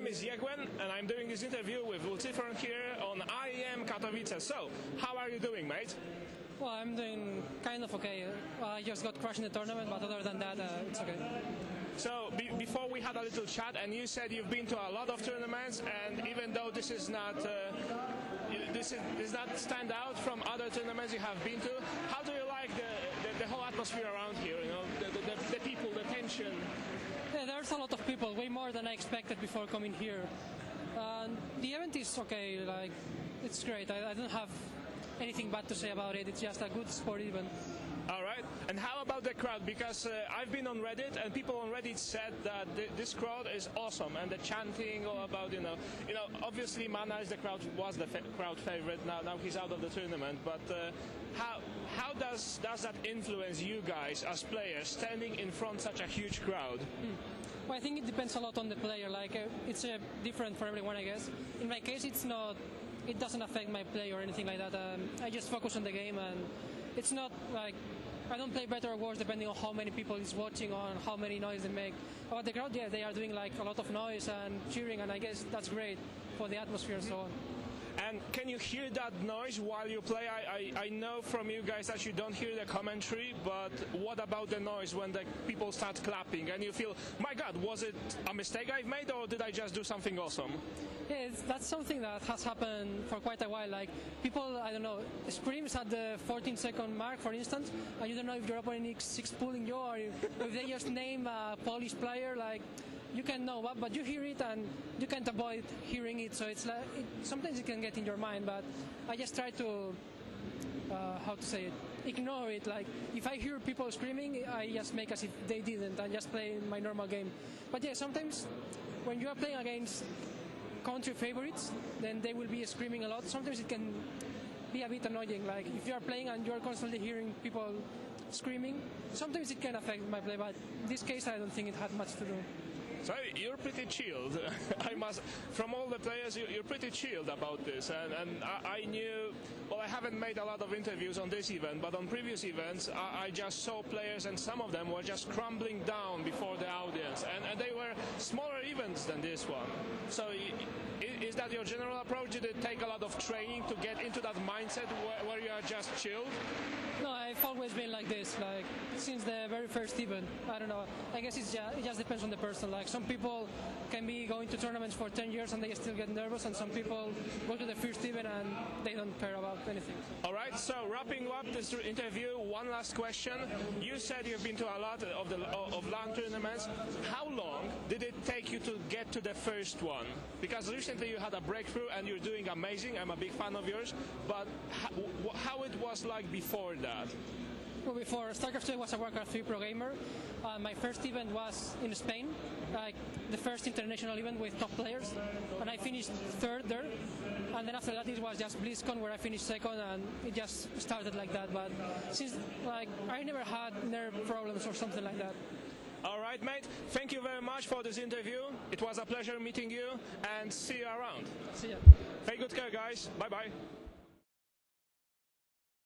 name is Yegwena, and I'm doing this interview with Lucifron here on IEM Katowice. So, how are you doing, mate? Well, I'm doing kind of okay. I just got crushed in the tournament, but other than that, it's okay. So, before we had a little chat, and you said you've been to a lot of tournaments, and even though this is not stand out from other tournaments you have been to, how do you like the whole atmosphere around here? You know, the people, the tension. Yeah, there's a lot of people, way more than I expected before coming here. The event is okay, like it's great. I don't have anything bad to say about it. It's just a good sport event. All right. And how about the crowd? Because I've been on Reddit, and people on Reddit said that this crowd is awesome, and the chanting all about, obviously Mana is was the crowd favorite. Now he's out of the tournament. But how does that influence you guys as players standing in front of such a huge crowd? Well, I think it depends a lot on the player. Like it's different for everyone, I guess. In my case, it's not. It doesn't affect my play or anything like that. I just focus on the game, and it's not like I don't play better or worse depending on how many people is watching or how many noise they make. But the crowd, yeah, they are doing like a lot of noise and cheering, and I guess that's great for the atmosphere and so on. And can you hear that noise while you play? I know from you guys that you don't hear the commentary, but what about the noise when the people start clapping and you feel, my God, was it a mistake I've made, or did I just do something awesome? Yeah, that's something that has happened for quite a while. Like people, I don't know, screams at the 14-second mark, for instance, and you don't know if your opponent is pulling you or if they just name a Polish player, like. You can know, but you hear it and you can't avoid hearing it. So it's like sometimes it can get in your mind. But I just try to ignore it. Like if I hear people screaming, I just make as if they didn't and just play my normal game. But yeah, sometimes when you are playing against country favorites, then they will be screaming a lot. Sometimes it can be a bit annoying. Like if you are playing and you are constantly hearing people screaming, sometimes it can affect my play. But in this case, I don't think it had much to do. So you're pretty chilled. From all the players, you're pretty chilled about this. And I knew, well, I haven't made a lot of interviews on this event, but on previous events, I just saw players, and some of them were just crumbling down before the audience. And they were smaller events than this one. So is that your general approach? Did it take a lot of training to get into that mindset where you are just chilled? No, I've always been like this, like since the very first event. I don't know. I guess it just depends on the person. Like some people can be going to tournaments for 10 years and they still get nervous, and some people go to the first event and they don't care about anything. All right. So wrapping up this interview, one last question. You said you've been to a lot of LAN tournaments. How long did it take you to get to the first one? Because recently you had a breakthrough and you're doing amazing. I'm a big fan of yours. But how it was like before that? Well, before StarCraft 2 I was a Warcraft 3 pro gamer. My first event was in Spain, like the first international event with top players, and I finished third there. And then after that it was just BlizzCon where I finished second, and it just started like that. But since like I never had nerve problems or something like that. All right, mate. Thank you very much for this interview. It was a pleasure meeting you, and see you around. See ya. Take good care, guys. Bye-bye.